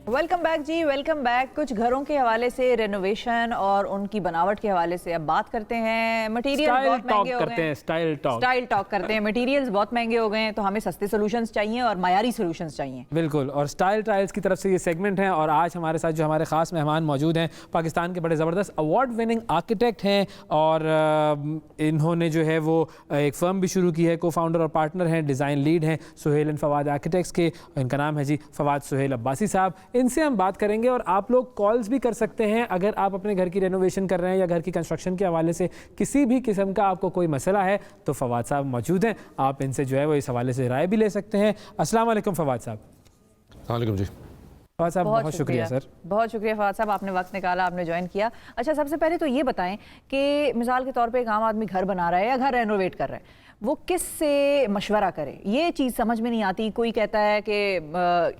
Welcome back جی، welcome back. کچھ گھروں کے حوالے سے رینوویشن اور ان کی بناوٹ کے حوالے سے اب بات کرتے ہیں. مٹیریل بہت مہنگے ہو گئے ہیں. اسٹائل ٹاک کرتے ہیں. مٹیریلز بہت مہنگے ہو گئے ہیں تو ہمیں سستے سولوشنز چاہیے اور معیاری سولوشنز چاہیے. بالکل. اور اسٹائل ٹائلز کی طرف سے یہ سیگمنٹ ہیں اور آج ہمارے ساتھ جو ہمارے خاص مہمان موجود ہیں پاکستان کے بڑے زبردست ایوارڈ وننگ آرکیٹیکٹ ہیں اور انہوں نے جو ہے وہ ایک فرم بھی شروع کی ہے. کو فاؤنڈر اور پارٹنر ہیں, ڈیزائن لیڈ ہیں سہیل اینڈ فواد آرکیٹیکٹس کے. ان کا نام ہے جی فواد سہیل عباسی صاحب. ان سے ہم بات کریں گے اور آپ لوگ کالز بھی کر سکتے ہیں اگر آپ اپنے گھر کی رینوویشن کر رہے ہیں یا گھر کی کنسٹرکشن کے حوالے سے کسی بھی قسم کا آپ کو کوئی مسئلہ ہے تو فواد صاحب موجود ہیں. آپ ان سے جو ہے وہ اس حوالے سے رائے بھی لے سکتے ہیں. السلام علیکم فواد صاحب. السلام علیکم جی. فواد صاحب بہت شکریہ سر. بہت شکریہ فواد صاحب, آپ نے وقت نکالا, آپ نے جوائن کیا. اچھا, سب سے پہلے تو یہ بتائیں کہ مثال کے طور پہ ایک عام آدمی گھر بنا رہا ہے یا گھر رینوویٹ کر رہا ہے, وہ کس سے مشورہ کرے؟ یہ چیز سمجھ میں نہیں آتی. کوئی کہتا ہے کہ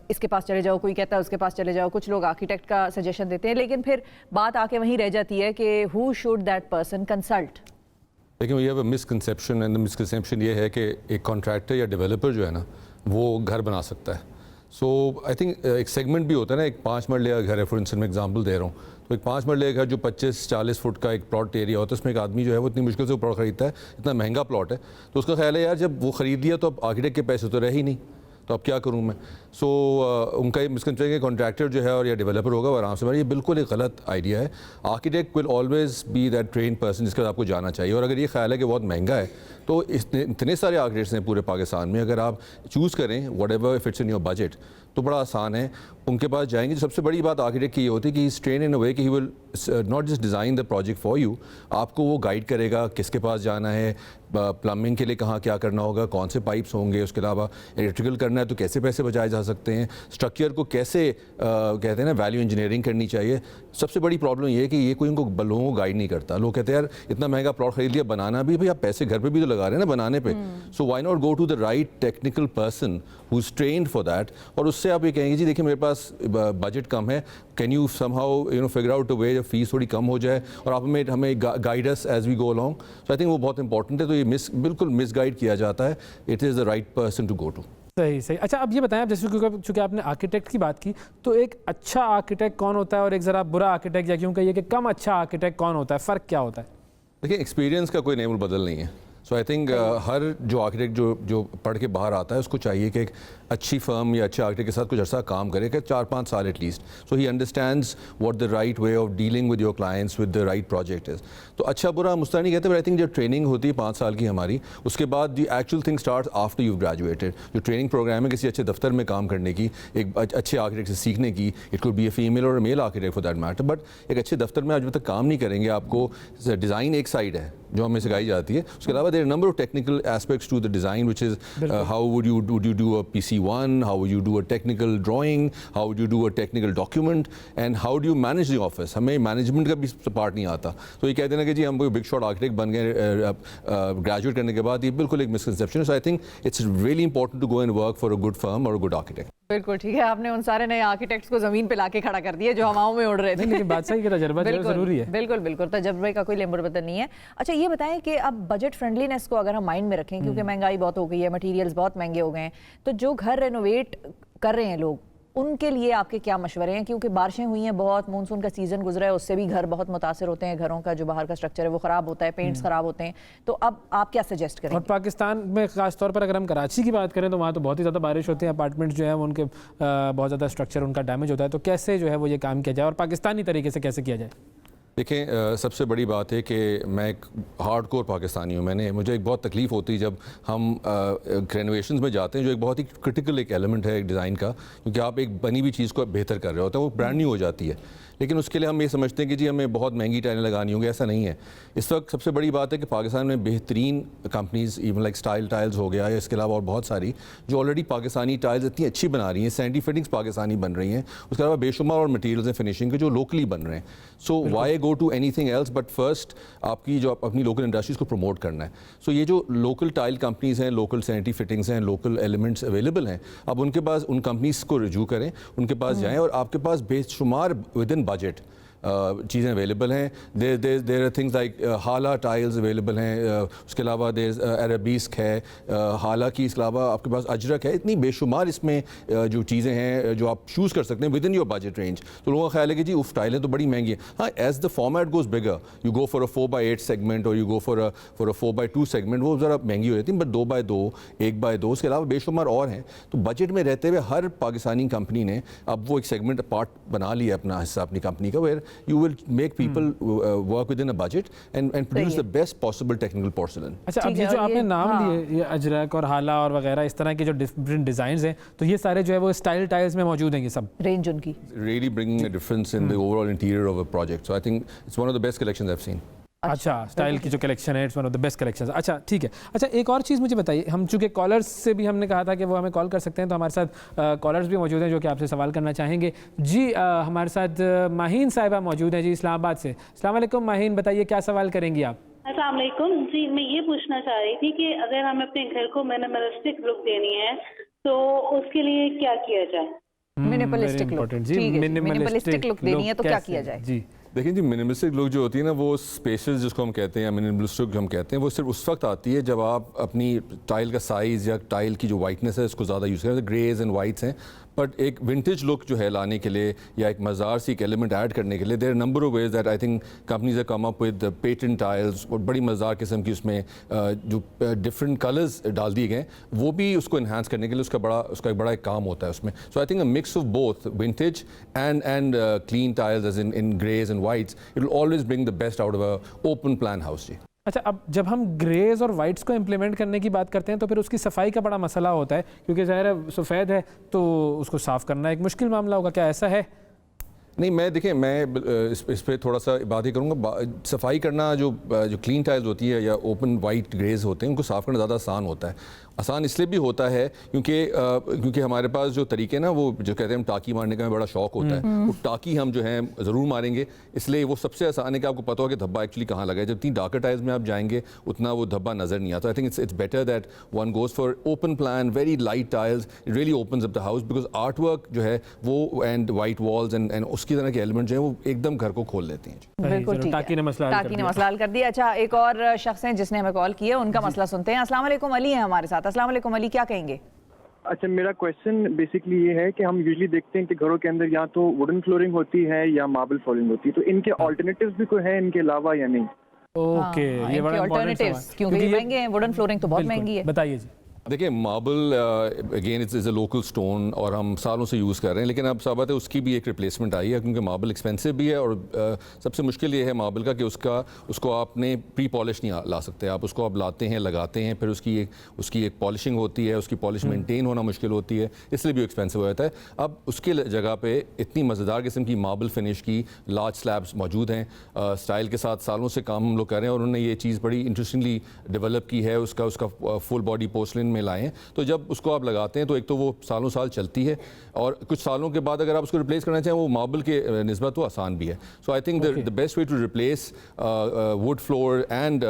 اس کے پاس چلے جاؤ, کوئی کہتا ہے اس کے پاس چلے جاؤ, کچھ لوگ آرکیٹیکٹ کا سجیشن دیتے ہیں, لیکن پھر بات آ کے وہیں رہ جاتی ہے کہ who should that person consult. لیکن یہ مسکنسیپشن اینڈ مسکنسیپشن یہ ہے کہ ایک کانٹریکٹر یا ڈیولپر جو ہے نا وہ گھر بنا سکتا ہے. سو آئی تھنک ایک سیگمنٹ بھی ہوتا ہے نا, ایک 5 مرلے کا گھر ہے, فار انسٹنس میں ایگزامپل دے رہا ہوں, تو ایک 5 مرلے کا گھر جو 25-40 فٹ کا ایک پلاٹ ایریا ہوتا ہے, اس میں ایک آدمی جو ہے وہ اتنی مشکل سے وہ پلاٹ خریدتا ہے, اتنا مہنگا پلاٹ ہے, تو اس کا خیال ہے یار جب وہ خرید لیا تو اب آرکیٹیکٹ کے پیسے تو رہ ہی نہیں, تو اب کیا کروں میں. سو ان کا یہ مسکنسیپشن کہ کانٹریکٹر جو ہے اور یا ڈیولپر ہوگا وہ آرام سے یہ بالکل ایک غلط آئیڈیا ہے. Architect will always be that train person جس کے بعد آپ کو جانا چاہیے. اور اگر یہ خیال ہے کہ بہت مہنگا ہے تو اتنے سارے آرکیٹیکٹس ہیں پورے پاکستان میں, اگر آپ چوز کریں whatever if it's in your budget تو بڑا آسان ہے, ان کے پاس جائیں گے. سب سے بڑی بات آرکیٹیکٹ کی یہ ہوتی ہے کہ ہی ٹرین ان اے وے کہ he will not just design the project for you, آپ کو وہ گائیڈ کرے گا کس کے پاس جانا ہے, پلمبنگ کے لیے کہاں کیا کرنا ہوگا, کون سے پائپس ہوں گے, اس کے علاوہ الیکٹریکل کرنا ہے تو کیسے پیسے بچائے جا سکتے ہیں, اسٹرکچر کو کیسے کہتے ہیں نا ویلیو انجینئرنگ کرنی چاہیے. سب سے بڑی پرابلم یہ ہے کہ یہ کوئی ان کو لوگوں کو گائیڈ نہیں کرتا. لوگ کہتے ہیں یار اتنا مہنگا پلاٹ خرید لیا, بنانا بھی بھائی آپ پیسے گھر پہ بھی تو لگا رہے ہیں نا بنانے پہ, so why not go to the right technical person who is trained for that. اور اس سے آپ یہ کہیں گے جی دیکھیں میرے پاس بجٹ کم ہے, can you some how figure out a way جب فیس تھوڑی کم ہو جائے اور آپ ہمیں گائیڈ اس as we go along. So I think وہ بہت امپورٹنٹ ہے. تو یہ بالکل مس گائیڈ کیا جاتا ہے. It is the right person to go to. صحیح. اچھا اب یہ بتائیں آپ, جیسے چونکہ آپ نے آرکیٹیکٹ کی بات کی, تو ایک اچھا آرکیٹیکٹ کون ہوتا ہے اور ایک ذرا برا آرکیٹیکٹ, یا کیوں کہیے کہ کم اچھا آرکیٹیکٹ کون ہوتا ہے, فرق کیا ہوتا ہے؟ دیکھیں ایکسپیرینس کا کوئی نعم البدل نہیں ہے. سو آئی تھنک ہر جو آرکیٹیکٹ جو پڑھ کے باہر آتا ہے اس کو چاہیے کہ ایک اچھی فرم یا اچھے آرکیٹیکٹ کے ساتھ کچھ عرصہ کام کرے, کہ 4-5 سال at least. So he understands what the right way of dealing with your clients with the right project is. تو اچھا برا مستقل نہیں کہتے, بٹ آئی تھنک جو ٹریننگ ہوتی ہے 5 سال کی ہماری, اس کے بعد the actual thing start after you graduated. جو ٹریننگ پروگرام ہے کسی اچھے دفتر میں کام کرنے کی, ایک اچھے آرکیٹیکٹ سے سیکھنے کی, it could be a female اور male architect for that matter, but ایک اچھے دفتر میں جب تک کام نہیں کریں گے, آپ کو ڈیزائن ایک سائڈ ہے جو ہمیں سکھائی جاتی ہے, اس کے علاوہ there are number of technical aspects to the design, which is how would you do a PC1, how would you do a technical drawing, how would you do a technical document, and how do you manage the office. ہمیں management کا بھی part نہیں آتا. تو یہ کہتے ہیں نا کہ جی ہم کوئی بگ شاٹ آرکیٹیکٹ بن گئے گریجویٹ کرنے کے بعد, یہ بالکل ایک مسکنسیپشن ہے. So I think it's really important to go and work for a good firm اور اے گڈ آرکیٹیکٹ. بالکل ٹھیک ہے, آپ نے ان سارے نئے آرکیٹیکٹس کو زمین پہ لا کے کھڑا کر دیا جو ہواؤں میں اڑ رہے تھے. لیکن بادشاہی کا تجربہ ضروری ہے. بالکل بالکل, تجربے کا کوئی لیمبر بدل نہیں ہے. اچھا یہ بتائیں کہ اب بجٹ فرینڈلینس کو اگر ہم مائنڈ میں رکھیں, کیونکہ مہنگائی بہت ہو گئی ہے, مٹیریلز بہت مہنگے ہو گئے ہیں, تو جو گھر رینوویٹ کر رہے ہیں لوگ, ان کے لیے آپ کے کیا مشورے ہیں؟ کیونکہ بارشیں ہوئی ہیں بہت, مونسون کا سیزن گزرا ہے, اس سے بھی گھر بہت متاثر ہوتے ہیں, گھروں کا جو باہر کا اسٹرکچر ہے وہ خراب ہوتا ہے, پینٹس خراب ہوتے ہیں, تو اب آپ کیا سجیسٹ کریں؟ اور پاکستان میں خاص طور پر اگر ہم کراچی کی بات کریں تو وہاں تو بہت ہی زیادہ بارش ہوتی ہے, اپارٹمنٹ جو ہیں ان کے بہت زیادہ اسٹرکچر ان کا ڈیمیج ہوتا ہے, تو کیسے جو ہے وہ یہ کام کیا جائے اور پاکستانی طریقے سے کیسے کیا جائے؟ دیکھیں سب سے بڑی بات ہے کہ میں ایک ہارڈ کور پاکستانی ہوں. مجھے ایک بہت تکلیف ہوتی ہے جب ہم رینوویشنز میں جاتے ہیں, جو ایک بہت ہی کرٹیکل ایک ایلیمنٹ ہے ایک ڈیزائن کا, کیونکہ آپ ایک بنی ہوئی چیز کو بہتر کر رہے ہوتے ہیں, وہ برانڈ نیو ہو جاتی ہے. لیکن اس کے لیے ہم یہ سمجھتے ہیں کہ جی ہمیں بہت مہنگی ٹائلیں لگانی ہوں گی. ایسا نہیں ہے. اس وقت سب سے بڑی بات ہے کہ پاکستان میں بہترین companies, even like style tiles ہو گیا, یا اس کے علاوہ اور بہت ساری جو آلریڈی پاکستانی ٹائلز اتنی اچھی بنا رہی ہیں, سینٹی فٹنگس پاکستانی بن رہی ہیں, اس کے علاوہ بے شمار اور مٹیریلز ہیں فنیشنگ کے جو لوکلی بن رہے ہیں. So why go to any thing else, but first آپ کی جو اپنی لوکل انڈسٹریز کو پروموٹ کرنا ہے. سو یہ جو لوکل ٹائل کمپنیز ہیں, لوکل سینٹی فٹنگس ہیں, لوکل ایلیمنٹس اویلیبل ہیں, آپ ان کے پاس ان کمپنیز کو رجوع کریں, ان کے پاس جائیں, اور آپ کے پاس بے شمار ود ان بجٹ چیزیں اویلیبل ہیں. دیر آر تھنگز لائک حالہ ٹائلز اویلیبل ہیں, اس کے علاوہ دیر عربیسک ہے, حالہ کی اس کے علاوہ آپ کے پاس اجرک ہے. اتنی بے شمار اس میں جو چیزیں ہیں جو آپ چوز کر سکتے ہیں with in your budget range. تو لوگوں کا خیال ہے کہ جی اف ٹائلیں تو بڑی مہنگی ہیں. ہاں, as the format goes bigger you go for a 4x8 segment اور you go for a 4x2 segment, وہ ذرا مہنگی ہو جاتی ہیں. بٹ 2x2 1x2 اس کے علاوہ بے شمار اور ہیں. تو بجٹ میں رہتے ہوئے ہر پاکستانی کمپنی نے اب وہ ایک سیگمنٹ پارٹ بنا لیا اپنا حصہ اپنی کمپنی کا, where you will make people work within a budget and produce the best possible technical porcelain. اچھا, اب یہ جو آپ نے نام لیے یہ اجرک اور حالہ اور وغیرہ اس طرح کے جو ڈفرینٹ ڈیزائنز ہیں, تو یہ سارے جو ہے وہ اسٹائل ٹائلز میں موجود ہیں, یہ سب رینج ان کی really bringing a difference in the overall interior of a project. So I think it's one of the best collections I've seen. اچھا, اسٹائل کی جو کلیکشن ہے it's one of the best collections. اچھا ٹھیک ہے. اچھا ایک اور چیز مجھے بتائیے, ہم چونکہ کالرز سے بھی ہم نے کہا تھا کہ وہ ہمیں کال کر سکتے ہیں, تو ہمارے ساتھ کالرز بھی موجود ہیں جو کہ آپ سے سوال کرنا چاہیں گے. جی ہمارے ساتھ ماہین صاحبہ موجود ہیں جی اسلام آباد سے. السلام علیکم ماہین, بتائیے کیا سوال کریں گی آپ؟ السلام علیکم. جی میں یہ پوچھنا چاہ رہی تھی کہ اگر ہمیں اپنے گھر کو منیملسٹک لک دینی ہے تو اس کے لیے کیا کیا جائے؟ منیملسٹک لک, منیملسٹک لک دینی ہے تو کیا کیا جائے؟ جی دیکھیں جی, منیملسٹک لک جو ہوتی ہے نا, وہ اسپیسز جس کو ہم کہتے ہیں یا منیملسٹک جو ہم کہتے ہیں, وہ صرف اس وقت آتی ہے جب آپ اپنی ٹائل کا سائز یا ٹائل کی جو وائٹنس ہے اس کو زیادہ یوز کریں. گریز اینڈ وائٹس ہیں, بٹ ایک ونٹیج لک جو ہے لانے کے لیے یا ایک مزار سی ایک ایلیمنٹ ایڈ کرنے کے لیے there number of ways that I think companies come up with patent tiles, اور بڑی مزار قسم کی اس میں جو ڈفرینٹ کلرز ڈال دیے گئے ہیں, وہ بھی اس کو انہانس کرنے کے لیے اس کا ایک بڑا ایک کام ہوتا ہے اس میں. So I think a mix of both vintage and clean tiles as in greys and whites, it will always bring the best out of a open plan house. جی اچھا, اب جب ہم گریز اور وائٹس کو امپلیمنٹ کرنے کی بات کرتے ہیں تو پھر اس کی صفائی کا بڑا مسئلہ ہوتا ہے, کیونکہ ظاہر ہے سفید ہے تو اس کو صاف کرنا ایک مشکل معاملہ ہوگا, کیا ایسا ہے؟ نہیں, میں اس پہ تھوڑا سا بات ہی کروں گا. صفائی کرنا جو کلین ٹائلز ہوتی ہے یا اوپن وائٹ گریز ہوتے ہیں, ان کو صاف کرنا زیادہ آسان ہوتا ہے. آسان اس لیے بھی ہوتا ہے کیونکہ ہمارے پاس جو طریقے نا, وہ جو کہتے ہیں ہم ٹاکی مارنے کا ہمیں بڑا شوق ہوتا ہے. وہ ٹاکی ہم جو ہیں ضرور ماریں گے, اس لیے وہ سب سے آسان ہے کہ آپ کو پتہ ہو کہ دھبا ایکچولی کہاں لگا ہے. جتنی ڈارکر ٹائلز میں آپ جائیں گے اتنا وہ دھبا نظر نہیں آتا. I think it's better that one goes for open plan very light tiles, it really opens up the house, because art work جو ہے وہ اینڈ وائٹ والز اینڈ اس کی طرح کے ایلیمنٹ جو ہیں وہ ایک دم گھر کو کھول لیتے ہیں. بالکل ٹھیک ہے, ٹاکی نے مسئلہ حل کر دیا. اچھا, ایک اور شخص ہیں جس نے ہمیں کال کیا, ان کا مسئلہ سنتے ہیں. السلام علیکم, علی ہیں ہمارے ساتھ. السلام علیکم علی, کیا کہیں گے؟ اچھا, میرا کویشچن بیسکلی یہ ہے کہ ہم یوزلی دیکھتے ہیں کہ گھروں کے اندر یا تو ووڈن فلورنگ ہوتی ہے یا ماربل فلورنگ ہوتی ہے, تو ان کے آلٹرنیٹیوز بھی کوئی ہیں ان کے علاوہ یا نہیں؟ اوکے, یہ بڑا امپورٹنٹ سوال ہے کیونکہ یہ مہنگے ہیں, ووڈن فلورنگ تو بہت مہنگی ہے. بتائیے جی. دیکھیں marble again it's is a local stone اور ہم سالوں سے یوز کر رہے ہیں, لیکن اب ثابت ہے اس کی بھی ایک ریپلیسمنٹ آئی ہے, کیونکہ ماربل ایکسپینسو بھی ہے, اور سب سے مشکل یہ ہے ماربل کا کہ اس کو آپ نے پری پالش نہیں لا سکتے. آپ اس کو اب لاتے ہیں, لگاتے ہیں, پھر اس کی ایک پالشنگ ہوتی ہے, اس کی پالش مینٹین ہونا مشکل ہوتی ہے, اس لیے بھی ایکسپینسو ہو جاتا ہے. اب اس کے جگہ پہ اتنی مزیدار قسم کی ماربل فنش کی لارج سلیبس موجود ہیں, اسٹائل کے ساتھ سالوں سے کام ہم لوگ کر رہے ہیں, اور انہوں نے یہ چیز بڑی انٹرسٹنگلی ڈیولپ کی ہے, اس کا فل باڈی پورسلن میں لائے ہیں. تو جب اس کو آپ لگاتے ہیں تو ایک تو وہ سالوں سال چلتی ہے, اور کچھ سالوں کے بعد اگر آپ اس کو ریپلیس کرنا چاہیں وہ ماربل کے نسبت وہ آسان بھی ہے. So I think the best way to replace wood floor and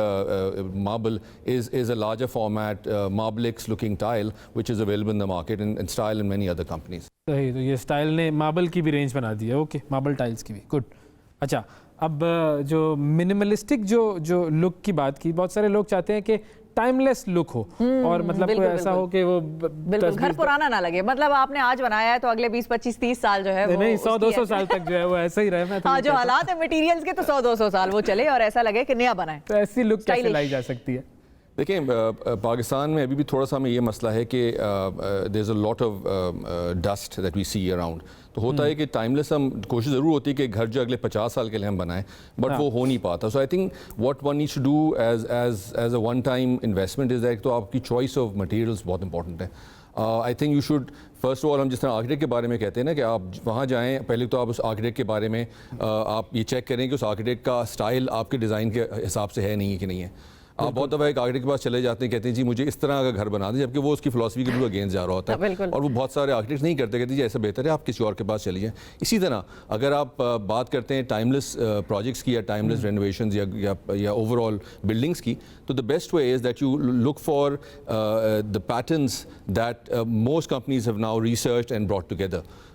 marble is a larger format Marblex looking tile which is available in the market and style in many other companies. صحیح, تو یہ style نے marble کی بھی range بنا دی ہے. Okay, marble tiles کی بھی, گڈ. اچھا, اب جو منیملسٹک جو لک کی بات کی, بہت سارے لوگ چاہتے ہیں کہ ٹائم لیس لک ہو, اور مطلب کوئی ایسا ہو کہ وہ بالکل گھر پرانا نہ لگے, مطلب آپ نے آج بنایا ہے تو اگلے 20 25 30 سال جو ہے نہیں 100-200 سال تک جو ہے وہ ایسا ہی رہے. ہاں, جو حالات ہیں مٹیریلز کے تو 100-200 سال وہ چلے اور ایسا لگے کہ نیا بنا ہے. تو ایسی لک کیسے لائی جا سکتی ہے؟ دیکھیں پاکستان میں ابھی بھی تھوڑا سا ہمیں یہ مسئلہ ہے کہ there is a lot of dust that we see around. تو ہوتا ہے کہ ٹائم لیس ہم کوشش ضرور ہوتی ہے کہ گھر جو اگلے 50 سال کے لیے ہم بنائیں, بٹ وہ ہو نہیں پاتا. So I think what one needs to do as a one time investment is that, تو آپ کی چوائس آف مٹیریلس بہت امپورٹنٹ ہے. I think you should first of all, ہم جس طرح آرکیٹیکٹ کے بارے میں کہتے ہیں نا کہ آپ وہاں جائیں, پہلے تو آپ اس آرکیٹیکٹ کے بارے میں آپ یہ چیک کریں کہ اس آرکیٹیکٹ کا اسٹائل آپ کے ڈیزائن کے حساب سے ہے نہیں کہ نہیں ہے. آپ بہت دفعہ ایک آرکیٹیکٹ کے پاس چلے جاتے ہیں, کہتے ہیں جی مجھے اس طرح کا گھر بنا دیں, جبکہ وہ اس کی فلاسفی کے بالکل اگینسٹ جا رہا ہوتا ہے, اور وہ بہت سارے آرکیٹیکٹ نہیں کرتے, کہتے ہیں جی ایسا بہتر ہے آپ کسی اور کے پاس چلی جائیں. اسی طرح اگر آپ بات کرتے ہیں ٹائم لیس پروجیکٹس کی یا ٹائم لیس رینوویشنز یا اوور آل بلڈنگس کی, تو the best way is that you look for the patterns that most companies have now research and brought together.